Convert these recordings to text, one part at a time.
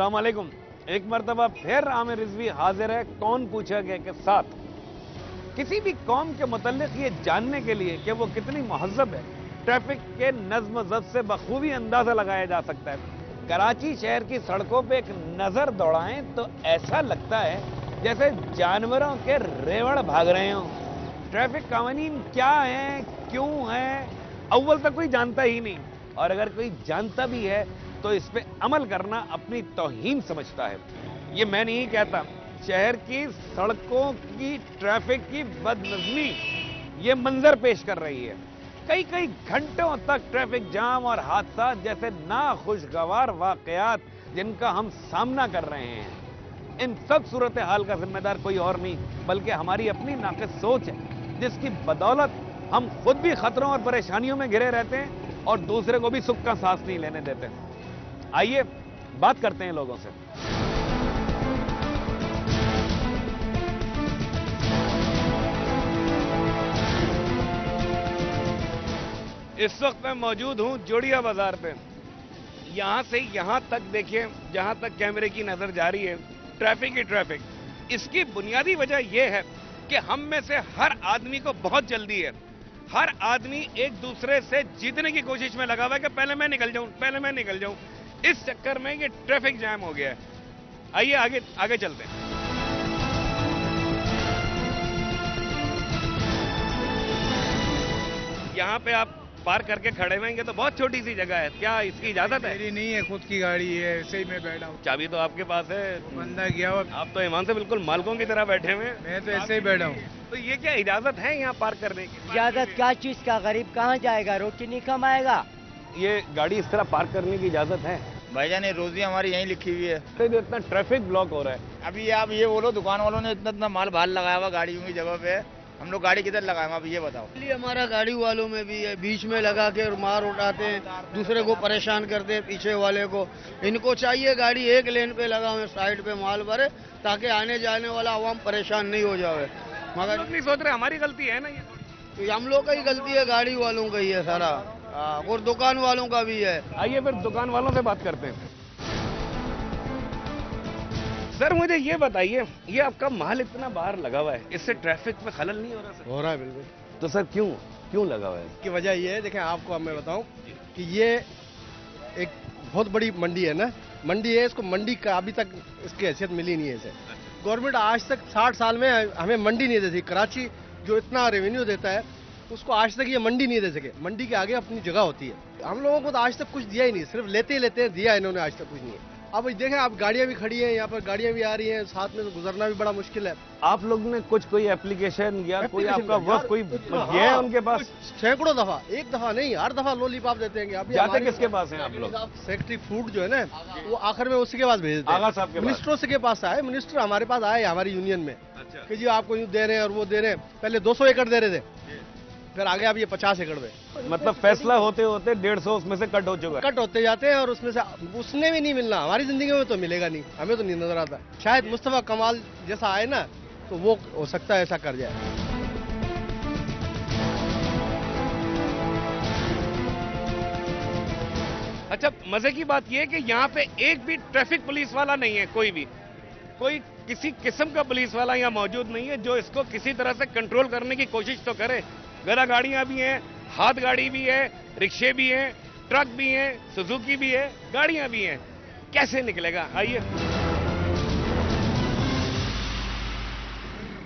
अस्सलाम वालेकुम। एक मर्तबा फिर आमिर रिजवी हाजिर है कौन पूछेगा के साथ। किसी भी कौम के मुतल्लिक ये जानने के लिए कि वो कितनी महज़्ज़ब है, ट्रैफिक के नज़्म ज़ब्त से बखूबी अंदाजा लगाया जा सकता है। कराची शहर की सड़कों पे एक नजर दौड़ाएं तो ऐसा लगता है जैसे जानवरों के रेवड़ भाग रहे हों। ट्रैफिक कानून क्या है, क्यों है, अव्वल तक कोई जानता ही नहीं, और अगर कोई जानता भी है तो इस पे अमल करना अपनी तौहीन समझता है। ये मैं नहीं कहता, शहर की सड़कों की ट्रैफिक की बदनज़मी ये मंजर पेश कर रही है। कई कई घंटों तक ट्रैफिक जाम और हादसा जैसे नाखुशगवार वाकयात जिनका हम सामना कर रहे हैं। इन सब सूरत हाल का जिम्मेदार कोई और नहीं बल्कि हमारी अपनी नाक़िस सोच है, जिसकी बदौलत हम खुद भी खतरों और परेशानियों में घिरे रहते हैं और दूसरे को भी सुख का सांस नहीं लेने देते। आइए बात करते हैं लोगों से। इस वक्त मैं मौजूद हूं जोड़िया बाजार पे। यहां से यहां तक देखिए, जहां तक कैमरे की नजर जा रही है, ट्रैफिक ही ट्रैफिक। इसकी बुनियादी वजह यह है कि हम में से हर आदमी को बहुत जल्दी है। हर आदमी एक दूसरे से जीतने की कोशिश में लगा हुआ है कि पहले मैं निकल जाऊं, पहले मैं निकल जाऊं। इस चक्कर में ये ट्रैफिक जैम हो गया है। आइए आगे आगे चलते हैं। यहाँ पे आप पार करके खड़े हुए, तो बहुत छोटी सी जगह है, क्या इसकी इजाजत है? मेरी नहीं है, खुद की गाड़ी है, ऐसे ही मैं बैठा हूँ। चाबी तो आपके पास है। बंदा गया हुआ। आप तो ईमान से बिल्कुल मालकों की तरह बैठे हुए हैं। मैं तो ऐसे ही बैठा हूँ। तो ये क्या इजाजत है यहाँ पार करने की? इजाजत क्या चीज का? गरीब कहाँ जाएगा, रोटी नहीं कमाएगा? ये गाड़ी इस तरह पार्क करने की इजाजत है? भाईजान ये रोजी हमारी यहीं लिखी हुई है। तो इतना ट्रैफिक ब्लॉक हो रहा है। अभी आप ये बोलो, दुकान वालों ने इतना इतना माल भाल लगाया हुआ गाड़ियों की जगह पे, हम लोग गाड़ी किधर लगाएंगे? आप ये बताओ। हमारा गाड़ी वालों में भी है, बीच में लगा के मार उठाते हैं, दूसरे को परेशान करते हैं, पीछे वाले को। इनको चाहिए गाड़ी एक लेन पे लगा हुए, साइड पे माल भरे, ताकि आने जाने वाला आवाम परेशान नहीं हो जाए। मगर नहीं सोच रहे हमारी गलती है ना ये? तो हम लोग का ही गलती है, गाड़ी वालों का ही है सारा, और दुकान वालों का भी है। आइए फिर दुकान वालों से बात करते हैं। सर मुझे ये बताइए, ये आपका माल इतना बाहर लगा हुआ है, इससे ट्रैफिक में खलल नहीं हो रहा? सर हो रहा है बिल्कुल। तो सर क्यों क्यों लगा हुआ है? की वजह ये है, देखें आपको अब मैं बताऊं कि ये एक बहुत बड़ी मंडी है ना, मंडी है, इसको मंडी का अभी तक इसकी हैसियत मिली नहीं है इसे। गवर्नमेंट आज तक 60 साल में हमें मंडी नहीं देती। कराची जो इतना रेवेन्यू देता है उसको आज तक ये मंडी नहीं दे सके। मंडी के आगे अपनी जगह होती है। हम लोगों को तो आज तक कुछ दिया ही नहीं, सिर्फ लेते ही लेते हैं, दिया इन्होंने आज तक कुछ नहीं है। अब देखें आप, गाड़ियां भी खड़ी हैं यहाँ पर, गाड़ियां भी आ रही हैं, साथ में तो गुजरना भी बड़ा मुश्किल है। आप लोग ने कुछ कोई एप्लीकेशन या कोई आपका वर्क कोई ये है उनके पास? सैकड़ों दफा, एक दफा नहीं, हर दफा लॉलीपॉप देते हैं। अभी जाते किसके पास हैं आप लोग? सेक्रेटरी फूड जो है ना, वो आखिर में उसी के पास भेज देते हैं। आगा साहब के पास? मिनिस्टरों से के पास आए, मिनिस्टर हमारे पास आए हमारी यूनियन में। अच्छा। कि जी आपको यूं दे रहे हैं और वो दे रहे हैं। पहले 200 एकड़ दे रहे थे, फिर आगे अब ये 50 एकड़ में। मतलब फैसला होते होते 150 उसमें से कट हो चुका है। कट होते जाते हैं और उसमें से उसने भी नहीं मिलना। हमारी जिंदगी में तो मिलेगा नहीं, हमें तो नहीं नजर आता। शायद मुस्तफा कमाल जैसा आए ना, तो वो हो सकता है ऐसा कर जाए। अच्छा, मजे की बात यह है कि यहाँ पे एक भी ट्रैफिक पुलिस वाला नहीं है, कोई किसी किस्म का पुलिस वाला यहाँ मौजूद नहीं है जो इसको किसी तरह से कंट्रोल करने की कोशिश तो करे। गधा गाड़ियां भी हैं, हाथ गाड़ी भी है, रिक्शे भी हैं, ट्रक भी हैं, सुजुकी भी है, गाड़ियां भी हैं। कैसे निकलेगा? आइए।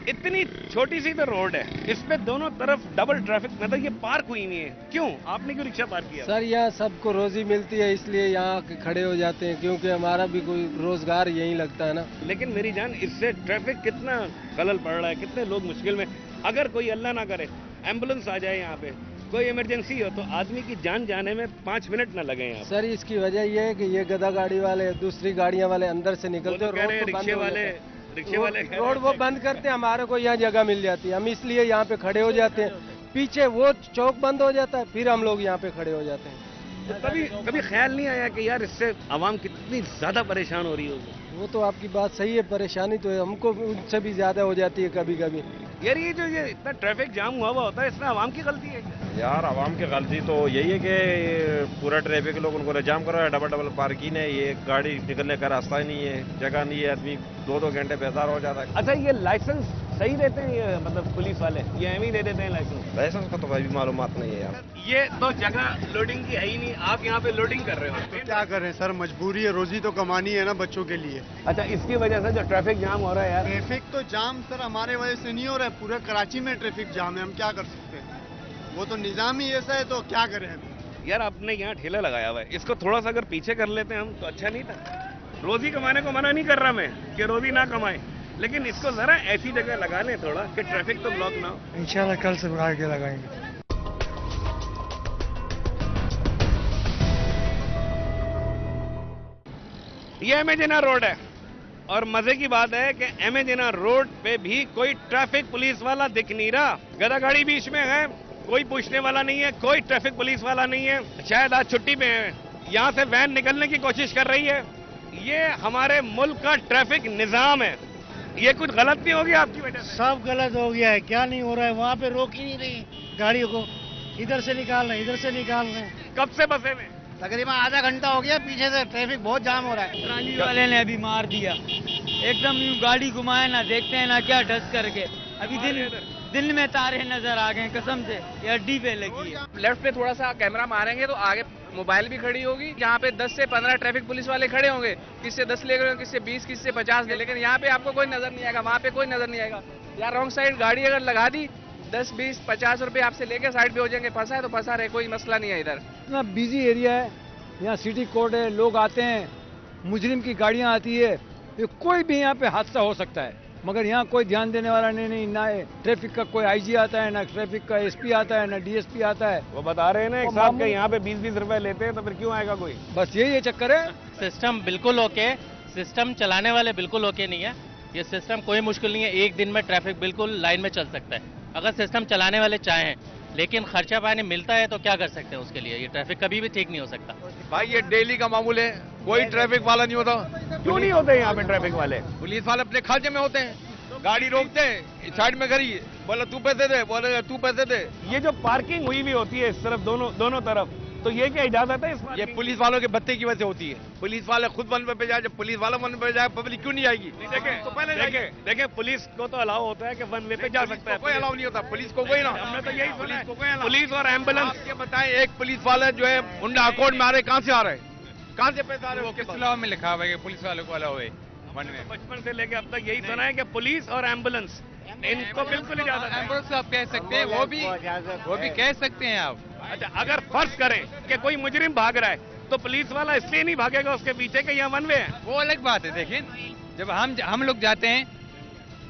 इतनी छोटी सी तो रोड है, इस पे दोनों तरफ डबल ट्रैफिक, मतलब ये पार्क हुई नहीं है। क्यों? आपने क्यों रिक्शा पार्क किया? सर यहाँ सबको रोजी मिलती है, इसलिए यहाँ खड़े हो जाते हैं, क्योंकि हमारा भी कोई रोजगार यहीं लगता है ना। लेकिन मेरी जान, इससे ट्रैफिक कितना खलल पड़ रहा है, कितने लोग मुश्किल में। अगर कोई अल्लाह ना करे एम्बुलेंस आ जाए यहाँ पे, कोई इमरजेंसी हो, तो आदमी की जान जाने में 5 मिनट ना लगे यहाँ। सर इसकी वजह यह है कि ये गधा गाड़ी वाले, दूसरी गाड़ियां वाले अंदर से निकलते, रिक्शे वाले रोड वो बंद करते हैं, हमारे को यहाँ जगह मिल जाती है, हम इसलिए यहाँ पे खड़े हो जाते हैं। पीछे वो चौक बंद हो जाता है, फिर हम लोग यहाँ पे खड़े हो जाते हैं। तो कभी ख्याल नहीं आया कि यार इससे आवाम कितनी ज्यादा परेशान हो रही होगी? वो तो आपकी बात सही है, परेशानी तो है, हमको उनसे भी ज्यादा हो जाती है कभी कभी। यार ये इतना ट्रैफिक जाम हुआ होता है, इसमें आवाम की गलती है क्या? यार आवाम की गलती तो यही है कि पूरा ट्रैफिक लोग उनको जाम करो, डबल डबल पार्किंग है, ये गाड़ी निकलने का रास्ता ही नहीं है, जगह नहीं है, आदमी 2-2 घंटे बेजार हो जाता है। अच्छा, ये लाइसेंस सही देते हैं ये मतलब पुलिस वाले, ये एम ही दे देते हैं लाइसेंस? लाइसेंस का तो भाई भी मालूमात नहीं है यार। ये तो जगह लोडिंग की है ही नहीं, आप यहाँ पे लोडिंग कर रहे हो। तो क्या करें सर, मजबूरी है, रोजी तो कमानी है ना बच्चों के लिए। अच्छा, इसकी वजह से जो ट्रैफिक जाम हो रहा है यार। ट्रैफिक तो जाम सर हमारे वजह से नहीं हो रहा है, पूरे कराची में ट्रैफिक जाम है, हम क्या कर सकते हैं, वो तो निजाम ही ऐसा है, तो क्या करें हम। यार आपने यहाँ ठेला लगाया हुआ है, इसको थोड़ा सा अगर पीछे कर लेते हैं हम तो अच्छा नहीं था। रोजी कमाने को मना नहीं कर रहा मैं कि रोजी ना कमाए, लेकिन इसको जरा ऐसी जगह लगा लें थोड़ा कि ट्रैफिक तो ब्लॉक ना हो। इंशाल्लाह कल से बढ़ा के लगाएंगे। ये एमेजिना रोड है और मजे की बात है कि एमेजिना रोड पे भी कोई ट्रैफिक पुलिस वाला दिख नहीं रहा। गधा गाड़ी बीच में है, कोई पूछने वाला नहीं है, कोई ट्रैफिक पुलिस वाला नहीं है, शायद आज छुट्टी पे है। यहाँ से वैन निकलने की कोशिश कर रही है। ये हमारे मुल्क का ट्रैफिक निजाम है, ये कुछ गलत नहीं होगी आपकी वजह से? सब गलत हो गया है, क्या नहीं हो रहा है, वहाँ पे रोक ही नहीं रही गाड़ियों को, इधर से निकाल रहे इधर से निकाल रहे। कब से बसे में? तकरीबन आधा घंटा हो गया, पीछे से ट्रैफिक बहुत जाम हो रहा है। ट्राली वाले ने अभी मार दिया, एकदम यूं गाड़ी घुमाए ना, देखते हैं ना क्या ढस करके। अभी दिन में तारे नजर आ गए कसम से, ये अड्डी पे लगी है। लेफ्ट पे थोड़ा सा कैमरा मारेंगे तो आगे मोबाइल भी खड़ी होगी, जहाँ पे 10 से 15 ट्रैफिक पुलिस वाले खड़े होंगे, किससे 10 ले गए, किससे 20, किससे 50 ले, लेकिन यहाँ पे आपको कोई नजर नहीं आएगा, वहाँ पे कोई नजर नहीं आएगा। यार रॉन्ग साइड गाड़ी अगर लगा दी 10, 20, 50 रुपए आपसे लेके साइड पे हो जाएंगे, फंसा है तो फंसा रहे, कोई मसला नहीं है। इधर इतना बिजी एरिया है, यहाँ सिटी कोर्ट है, लोग आते हैं, मुजरिम की गाड़ियाँ आती है, ये कोई भी यहाँ पे हादसा हो सकता है, मगर यहाँ कोई ध्यान देने वाला नहीं, ना ट्रैफिक का कोई आईजी आता है, ना ट्रैफिक का एसपी आता है, ना डीएसपी आता है। वो बता रहे हैं ना एक साहब के यहाँ पे 20-20 रुपए लेते हैं, तो फिर क्यों आएगा कोई? बस यही चक्कर है। सिस्टम बिल्कुल ओके, सिस्टम चलाने वाले बिल्कुल ओके नहीं है, ये सिस्टम कोई मुश्किल नहीं है, एक दिन में ट्रैफिक बिल्कुल लाइन में चल सकता है अगर सिस्टम चलाने वाले चाहें, लेकिन खर्चा पानी मिलता है तो क्या कर सकते हैं उसके लिए, ये ट्रैफिक कभी भी ठीक नहीं हो सकता। भाई ये डेली का मामूल है, कोई ट्रैफिक वाला नहीं होता। क्यों नहीं होते यहाँ पे ट्रैफिक वाले? पुलिस वाले अपने खर्चे में होते हैं, गाड़ी रोकते हैं, साइड में खड़ी, बोले तू पैसे दे, बोले तू पैसे दे। ये जो पार्किंग हुई भी होती है इस तरफ दोनों तरफ, तो ये क्या इजाजत है इस ये पुलिस वालों के बत्ते की वजह से होती है। पुलिस वाले खुद वन पे जाए, जब पुलिस वाला वन पे जाए पब्लिक क्यों नहीं आएगी? तो पहले देखें पुलिस को तो अलाउ होता है कि वन वे पे जा सकता है, कोई अलाउ नहीं होता पुलिस को, कोई ना। हमने तो यही सुना है, पुलिस और एम्बुलेंस। ये बताएं, एक पुलिस वाला जो है उनका अकाउंट में आ रहे, कहाँ से आ रहे हैं, कहाँ से पैसा आ रहे हैं? किस लॉ में लिखा हुआ है कि पुलिस वालों को अलाउ है? बचपन से लेके अब तक यही सुना है कि पुलिस और एम्बुलेंस इनको बिल्कुल इजाजत है। एम्बुलेंस आप कह सकते हैं, वो भी कह सकते हैं आप। अच्छा, अगर फर्ज करें कि कोई मुजरिम भाग रहा है तो पुलिस वाला इसलिए नहीं भागेगा उसके पीछे कि यहाँ वन वे है? वो अलग बात है। देखिए, जब हम लोग जाते हैं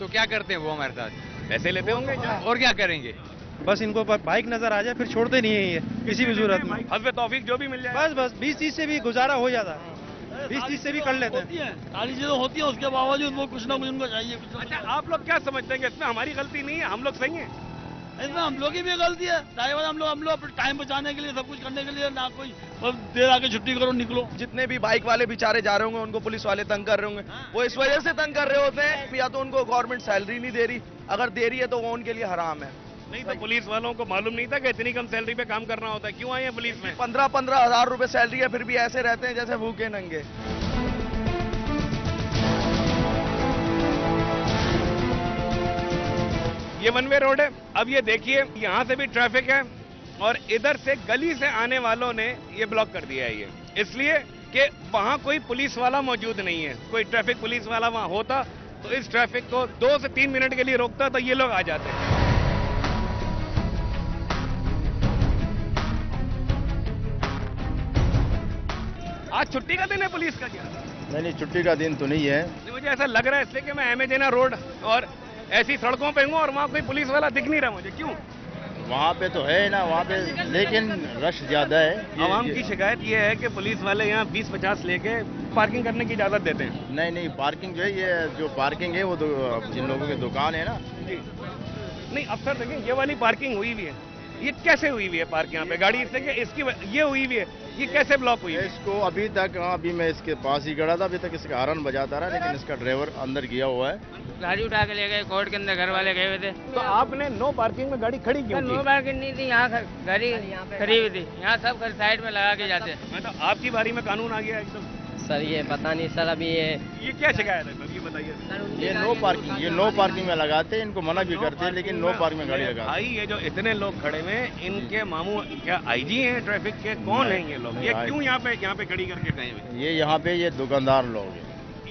तो क्या करते हैं, वो हमारे साथ पैसे लेते होंगे और क्या करेंगे। बस इनको बाइक नजर आ जाए फिर छोड़ते नहीं है ये किसी भी सूरत में। हस्बे तौफीक जो भी मिल जाए, बस 20-30 से भी गुजारा हो जाता है, 20-30 से भी कर लेते हैं। सारी चीजें होती है, उसके बावजूद वो कुछ ना कुछ उनको चाहिए। अच्छा, आप लोग क्या समझते हैं कि इसमें हमारी गलती नहीं है, हम लोग सही हैं? इसमें हम लोग की भी गलती है, ड्राइवर हम लोग अपने टाइम बचाने के लिए, सब कुछ करने के लिए, ना कोई देर आके छुट्टी करो निकलो। जितने भी बाइक वाले बेचारे जा रहे होंगे उनको पुलिस वाले तंग कर रहे होंगे, वो इस वजह से तंग कर रहे होते हैं या तो उनको गवर्नमेंट सैलरी नहीं दे रही, अगर दे रही है तो वो उनके लिए हराम है। नहीं तो पुलिस वालों को मालूम नहीं था कि इतनी कम सैलरी पे काम करना होता है, क्यों आए हैं पुलिस में? 15-15 हजार रुपए सैलरी है, फिर भी ऐसे रहते हैं जैसे भूखे नंगे। ये वन वे रोड है। अब ये देखिए, यहाँ से भी ट्रैफिक है और इधर से गली से आने वालों ने ये ब्लॉक कर दिया है, ये इसलिए कि वहां कोई पुलिस वाला मौजूद नहीं है। कोई ट्रैफिक पुलिस वाला वहां होता तो इस ट्रैफिक को 2 से 3 मिनट के लिए रोकता, तो ये लोग आ जाते। आज छुट्टी का दिन है पुलिस का क्या? नहीं, छुट्टी का दिन तो नहीं है। मुझे ऐसा लग रहा है इसलिए कि मैं एमेजिना रोड और ऐसी सड़कों पे हूँ और वहाँ कोई पुलिस वाला दिख नहीं रहा मुझे। क्यों? वहाँ पे तो है ना, वहाँ पे लेकिन रश ज्यादा है। आवाम की शिकायत ये है कि पुलिस वाले यहाँ 20-50 लेके पार्किंग करने की इजाजत देते हैं। नहीं, पार्किंग जो है, ये जो पार्किंग है वो जिन लोगों की दुकान है ना जी नहीं, अब सर देखिए, ये वाली पार्किंग हुई भी है, ये कैसे हुई हुई है पार्क यहाँ पे गाड़ी? इसकी ये हुई हुई है, ये कैसे ब्लॉक हुई है? इसको अभी तक, अभी मैं इसके पास ही खड़ा था, अभी तक इसका हॉर्न बजाता रहा, लेकिन इसका ड्राइवर अंदर गया हुआ है। गाड़ी उठा के ले गए कोर्ट के अंदर, घर वाले गए हुए थे। तो आपने नो पार्किंग में गाड़ी खड़ी क्यों की? नो पार्किंग नहीं थी, यहाँ गाड़ी खड़ी हुई थी, यहाँ सब साइड में लगा के जाते। मतलब आपकी बारी में कानून आ गया एकदम? सर ये पता नहीं सर, अभी ये क्या शिकायत है, ये बताइए। ये नो पार्किंग में लगाते हैं, इनको मना भी करते हैं, लेकिन नो पार्किंग में गाड़ी लगाते हैं। भाई ये जो इतने लोग खड़े हुए हैं, इनके मामू क्या आईजी हैं ट्रैफिक के? कौन हैं ये लोग? ये क्यों यहाँ पे खड़ी करके गए हुए? ये यहाँ पे ये दुकानदार लोग हैं।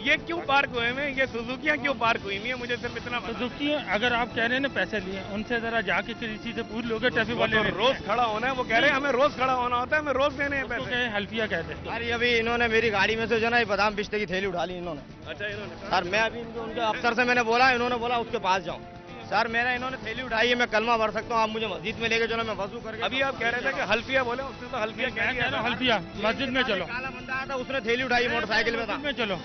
ये क्यों पार्क हुए हैं? ये सुजुकियाँ क्यों पार्क हुई हैं? मुझे सिर्फ इतना सुजुकी अगर आप कह रहे हैं ना पैसे लिए, उनसे जरा जाके किसी से पूछ लोगे ट्रैफिक वाले। रोज खड़ा होना है, वो कह रहे हैं हमें रोज खड़ा होना होता है, हमें रोज देने हैं पैसे। हल्फिया कहते हैं। अरे अभी इन्होंने मेरी गाड़ी में से जो ना बादाम पिस्ते की थैली उठा ली इन्होंने। अच्छा, इन्होंने? सर मैं अभी उनके अफसर से मैंने बोला, इन्होंने बोला उसके पास जाओ। सर मेरा इन्होंने थैली उठाई है, मैं कलमा भर सकता हूँ, आप मुझे मस्जिद में लेके चलो, मैं वजू करके। अभी आप कह रहे थे कि हल्फिया बोले, उसने तो हल्फिया कह दिया। हल्फिया मस्जिद में चलो। काला बंदा आया था, उसने थैली उठाई मोटरसाइकिल में था। में चलो।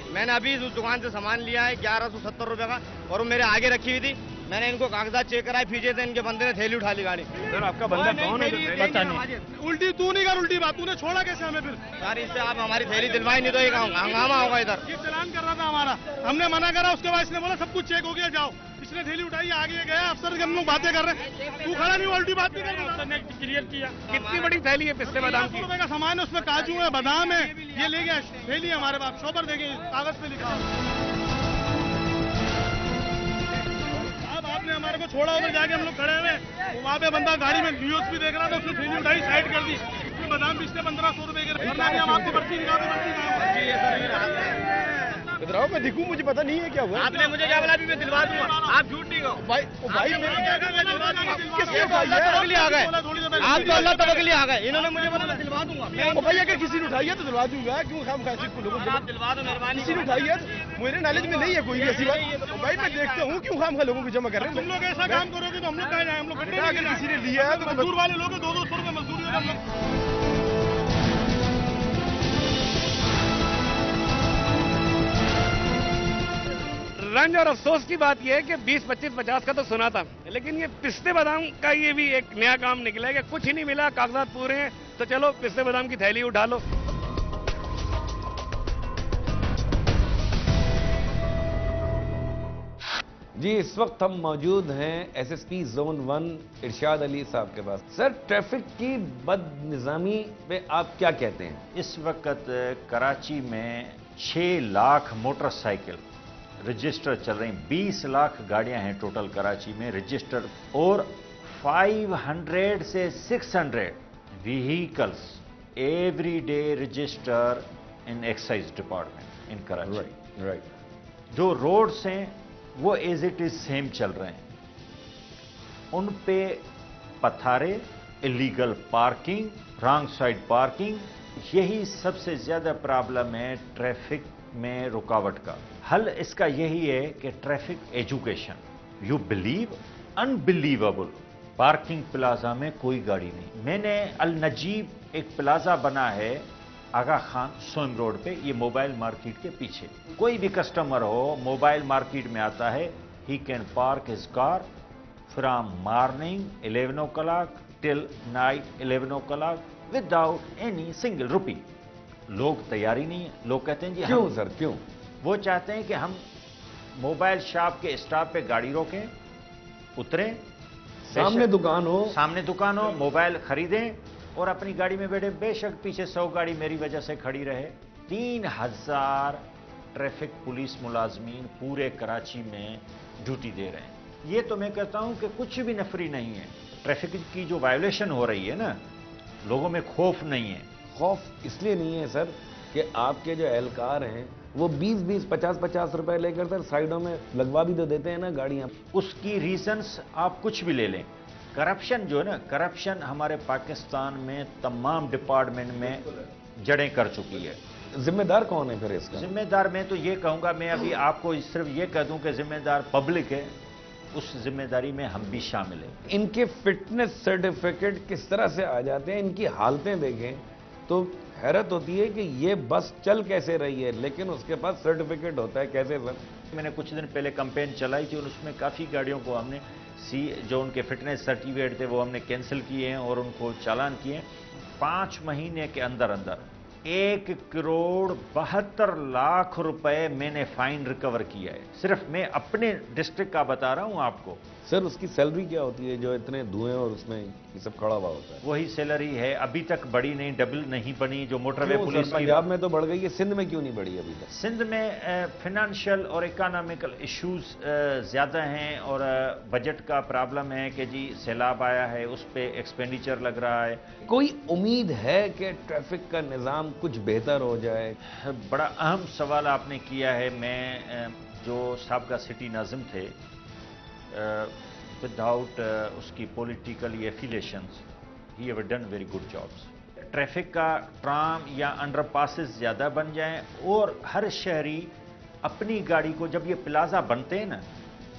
मैंने अभी उस दुकान से सामान लिया है 1170 रुपए का, और वो मेरे आगे रखी हुई थी। मैंने इनको कागजात चेक कराए, पीछे से इनके बंदे ने थैली उठा ली गाड़ी। सर आपका बंदा कौन है? पता नहीं। उल्टी तू नहीं कर, उल्टी बात तूने छोड़ा कैसे हमें फिर? यार इससे आप हमारी थैली दिलवाई नहीं तो ये हंगामा होगा इधर। ये चलान कर रहा था हमारा, हमने मना करा, उसके बाद इसने बोला सब कुछ चेक हो गया जाओ। इसने थैली उठाई, आगे गया, अफसर के हम लोग बातें कर रहे हैं, तू खड़ा नहीं, उल्टी बात नहीं कर। अफसर ने क्लियर किया। कितनी बड़ी थैली है पिस्ते बादाम की? रुपए का सामान है, उसमें काजू है, बादाम है, ये ले गया थैली हमारे पास, शॉपर देंगे, कागज पे लिखा। अब आपने हमारे को छोड़ा, उधर जाके हम लोग खड़े हुए, वहाँ पे बंदा गाड़ी में न्यूज भी देख रहा था, उसने थैली उठाई, साइड कर दी, उसमें बादाम पिस्ते 1500 रुपए के। हम आपकी पर्ची निकाल इधर आओ, मैं दिखूं, मुझे पता नहीं है क्या हुआ। आपने मुझे क्या बोला? अभी मैं दिलवा दूंगा, आप झूठ नहीं कहो। भाई किसके तवक्ली आ गए? आप तो अल्लाह तवक्ली आ गए। इन्होंने मुझे बोला मैं दिलवा दूंगा। भाई अगर किसी ने उठाई है तो दिलवा दूंगा, क्यों खाम खा सिर्फ लोगों को? आप दिलवा दो मेहरबानी। किसी ने उठाई है, मेरे नॉलेज में नहीं है कोई भी ऐसी बात। भाई मैं देखता हूँ क्यों खाम खा लोगों को जमा कर रहे हैं। तुम लोग ऐसा काम करोगे तो हम लोग कहाँ जाए? हम लोग किसी ने लिया है तो मजदूर वाले लोग 200 रुपए मजदूरी है हम लोग। रंज और अफसोस की बात यह है कि 20, 25, 50 का तो सुना था, लेकिन ये पिस्ते बादाम का ये भी एक नया काम निकला है कि कुछ ही नहीं मिला, कागजात पूरे हैं, तो चलो पिस्ते बादाम की थैली उठा लो। जी इस वक्त हम मौजूद हैं एसएसपी जोन 1 इरशाद अली साहब के पास। सर ट्रैफिक की बदनिज़ामी पे आप क्या कहते हैं? इस वक्त कराची में 6 लाख मोटरसाइकिल रजिस्टर चल रही हैं, 20 लाख गाड़ियां हैं टोटल कराची में रजिस्टर्ड, और 500 से 600 vehicles every day register in excise department in Karachi. Right. जो रोड्स हैं वो एज इट इज सेम चल रहे हैं, उन पे पथारे, illegal parking, wrong side parking, यही सबसे ज्यादा प्रॉब्लम है ट्रैफिक में रुकावट का। हल इसका यही है कि traffic education. You believe unbelievable, parking plaza में कोई गाड़ी नहीं। मैंने अल नजीब एक प्लाजा बना है आगा खान सोम रोड पे, ये मोबाइल मार्केट के पीछे। कोई भी कस्टमर हो मोबाइल मार्केट में आता है, he can park his car from morning 11 o'clock till night 11 o'clock without any single rupee. लोग तैयारी नहीं है, लोग कहते हैं जी क्यों सर क्यों? वो चाहते हैं कि हम मोबाइल शॉप के स्टॉप पे गाड़ी रोकें, उतरें, सामने दुकान हो, मोबाइल खरीदें और अपनी गाड़ी में बैठे। बेशक पीछे 100 गाड़ी मेरी वजह से खड़ी रहे। 3000 ट्रैफिक पुलिस मुलाजमीन पूरे कराची में ड्यूटी दे रहे हैं। ये तो मैं कहता हूं कि कुछ भी नफरी नहीं है। ट्रैफिक की जो वायोलेशन हो रही है ना, लोगों में खौफ नहीं है। खौफ इसलिए नहीं है सर कि आपके जो एहलकार हैं वो 20-20, 50-50 रुपए लेकर सर साइडों में लगवा भी तो देते हैं ना गाड़ियां। उसकी रीजंस आप कुछ भी ले लें। करप्शन जो है ना, करप्शन हमारे पाकिस्तान में तमाम डिपार्टमेंट में जड़ें कर चुकी है। जिम्मेदार कौन है फिर इसका? जिम्मेदार मैं तो ये कहूंगा, मैं अभी आपको सिर्फ ये कह दूं कि जिम्मेदार पब्लिक है, उस जिम्मेदारी में हम भी शामिल हैं। इनके फिटनेस सर्टिफिकेट किस तरह से आ जाते हैं, इनकी हालतें देखें तो हैरत होती है कि ये बस चल कैसे रही है, लेकिन उसके पास सर्टिफिकेट होता है। कैसे सर? मैंने कुछ दिन पहले कैंपेन चलाई थी और उसमें काफ़ी गाड़ियों को हमने जो उनके फिटनेस सर्टिफिकेट थे वो हमने कैंसिल किए हैं और उनको चालान किए हैं। 5 महीने के अंदर अंदर 1,72,00,000 रुपए मैंने फाइन रिकवर किया है। सिर्फ मैं अपने डिस्ट्रिक्ट का बता रहा हूं आपको। सर उसकी सैलरी क्या होती है जो इतने धुएं और उसमें ये सब खड़ा हुआ होता है? वही सैलरी है, अभी तक बढ़ी नहीं, डबल नहीं बनी। जो मोटरवे पुलिस की पंजाब में तो बढ़ गई है, सिंध में क्यों नहीं बढ़ी अभी तक? सिंध में फाइनेंशियल और इकोनॉमिकल इश्यूज ज़्यादा हैं और बजट का प्रॉब्लम है कि जी सैलाब आया है, उस पर एक्सपेंडिचर लग रहा है। कोई उम्मीद है कि ट्रैफिक का निज़ाम कुछ बेहतर हो जाए? बड़ा अहम सवाल आपने किया है। मैं जो साबका सिटी नाज़िम थे, विदाउट उसकी political affiliations, he have done very good jobs. Traffic का ट्राम या अंडरपासेस ज़्यादा बन जाएं और हर शहरी अपनी गाड़ी को, जब ये प्लाजा बनते हैं ना,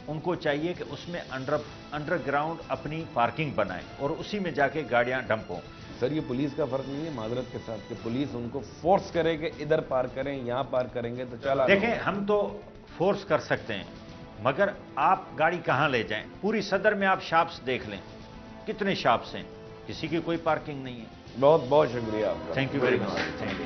उनको चाहिए कि उसमें अंडरग्राउंड अपनी पार्किंग बनाएं और उसी में जाके गाड़ियां डंप हों। सर ये पुलिस का फर्क नहीं है माजरत के साथ कि पुलिस उनको फोर्स करे कि इधर पार करें, यहां पार करेंगे तो चला। देखें, हम तो फोर्स कर सकते हैं, मगर आप गाड़ी कहां ले जाएं? पूरी सदर में आप शॉप्स देख लें, कितने शॉप्स हैं, किसी की कोई पार्किंग नहीं है। बहुत बहुत शुक्रिया आपका। Thank you very much. Thank you.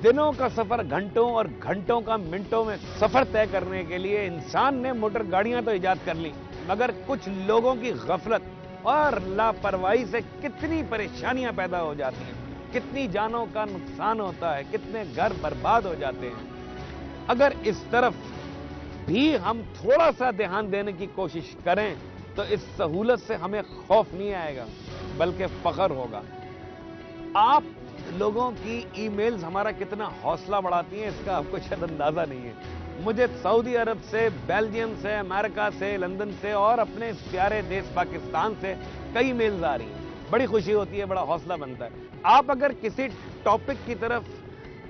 दिनों का सफर घंटों और घंटों का मिनटों में सफर तय करने के लिए इंसान ने मोटर गाड़ियां तो इजाद कर ली, मगर कुछ लोगों की गफलत और लापरवाही से कितनी परेशानियां पैदा हो जाती हैं, कितनी जानों का नुकसान होता है, कितने घर बर्बाद हो जाते हैं। अगर इस तरफ भी हम थोड़ा सा ध्यान देने की कोशिश करें तो इस सहूलत से हमें खौफ नहीं आएगा बल्कि फख्र होगा। आप लोगों की ईमेल्स हमारा कितना हौसला बढ़ाती हैं इसका आपको शायद अंदाजा नहीं है। मुझे सऊदी अरब से, बेल्जियम से, अमेरिका से, लंदन से और अपने इस प्यारे देश पाकिस्तान से कई मेल्स आ रही हैं। बड़ी खुशी होती है, बड़ा हौसला बनता है। आप अगर किसी टॉपिक की तरफ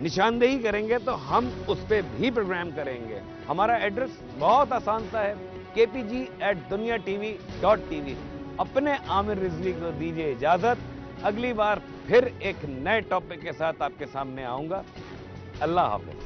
निशानदेही करेंगे तो हम उस पर भी प्रोग्राम करेंगे। हमारा एड्रेस बहुत आसान सा है, kpg@duniatv.tv। अपने आमिर रिजवी को दीजिए इजाजत। अगली बार फिर एक नए टॉपिक के साथ आपके सामने आऊंगा। अल्लाह हाफिज।